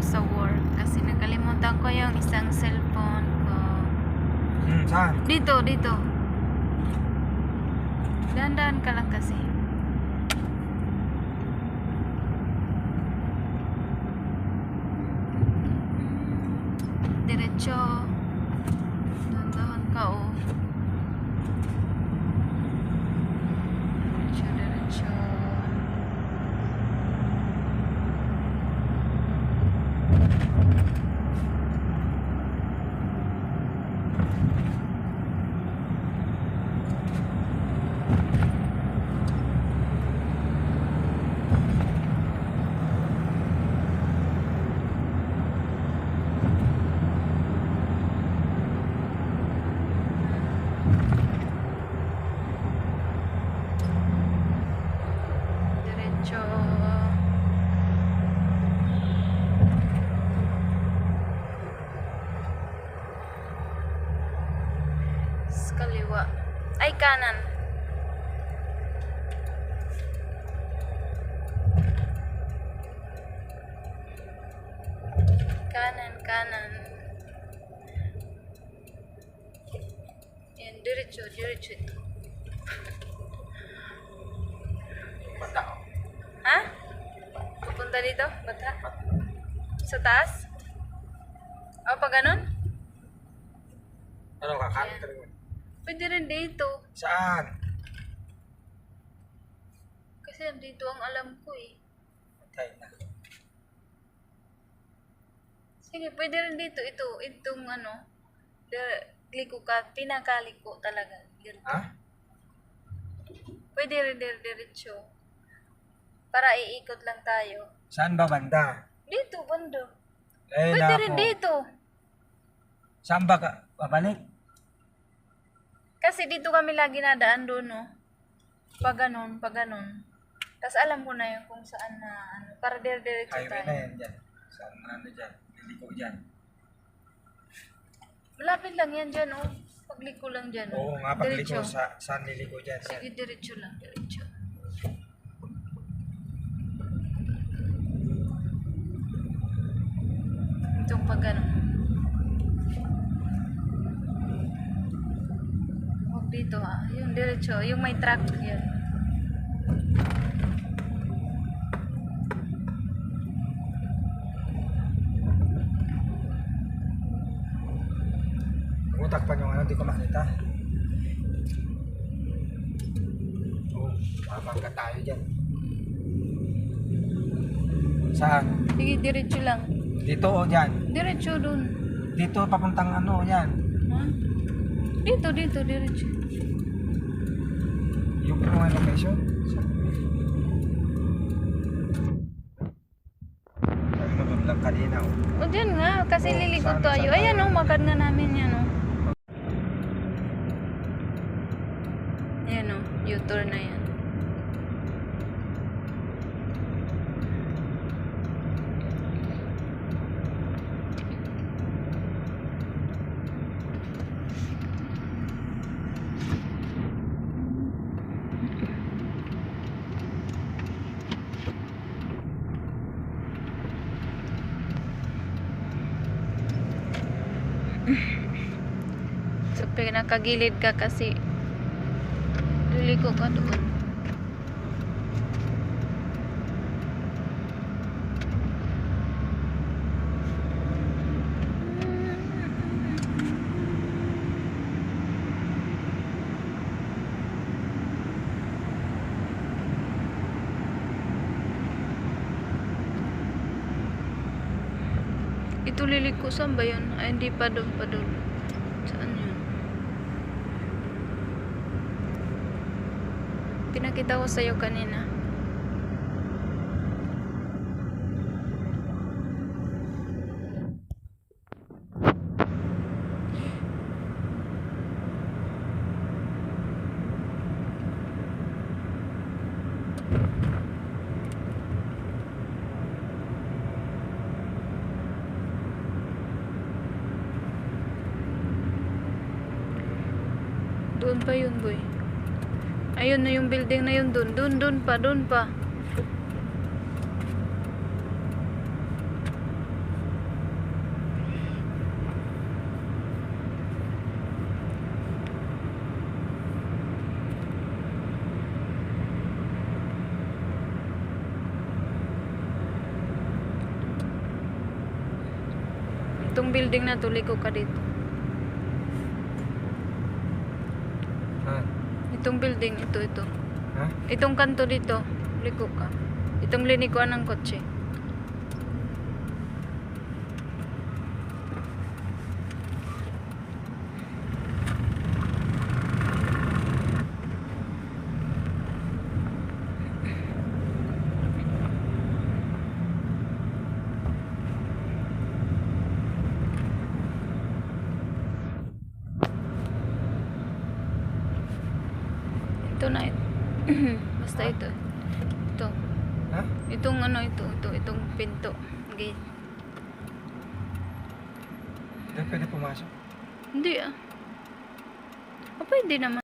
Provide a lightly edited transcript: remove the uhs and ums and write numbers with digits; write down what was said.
sa work kasi nakalimutan ko yung isang cellphone ko. Saan? Dito. Dahan-dahan ka lang kasi. Diretso. Dahan-dahan ka, oh. Diretso. Diretso. Sa kaliwa. Ay, kanan. Kanan. Yan, diretso. Bata. Ha? Pupunta dito? Bata? Sa taas? O, pa ganun? Ano ka? Ayan. Pwede rin dito. Saan? Kasi dito ang alam ko eh. Patay na. Sige, pwede rin dito. Itong ano. Liko ka. Pinakaliko talaga. Dito. Ha? Pwede rin diretso. Para iikot lang tayo. Saan ba banda? Dito, bando. Eh, Pwede rin dito. Saan ba ka? Babalik? Kasi dito kami lagi nadaan doon, no? Pag ganun. Tapos alam ko na yun kung saan na, ano, para diretso Highway na tayo. yan dyan. Saan ano dyan? Liliko dyan. Malapit lang yan dyan, oh. Pagliko lang dyan, oh. Oo nga, pagliko. Diretso. Saan liliko dyan? Sige, diretso lang, diretso. Itong pag ganun. Huwag dito, ha. Yung diretso, yung may truck, yun. Takpan yung ano, di ko makita. Oo, mabangga tayo dyan. Saan? Sige, diretso lang. Dito o dyan? Diretso dun. Dito, papuntang ano, yan. Ha? Dito, diretso. Yung mga location? Sabi mo doon lang kanina, oh. O, dyan nga. Kasi Oh, lilikot saan- tayo. saan Ayan, tayo? oh. Makad nga namin yan, oh. Ayan, oh. U-turn na yan. So, pinakagilid ka kasi liliko ka doon. Ito liliko, saan ba yun? Ay, hindi pa doon. Saan yun? Pinakita ko sa'yo kanina. Doon pa yun, boy. Ayun na yung building na yun, doon. Doon pa. Itong building na to, liko ka dito. Ha? Itong building, ito. Ha? Itong kanto dito, liko ka. Itong linikuan ng kotse. Ito na ito. Basta ito. Ito. Ha? Itong ano itong pinto. Gate. Hindi pwede pumasok. Hindi ah. Pwede naman.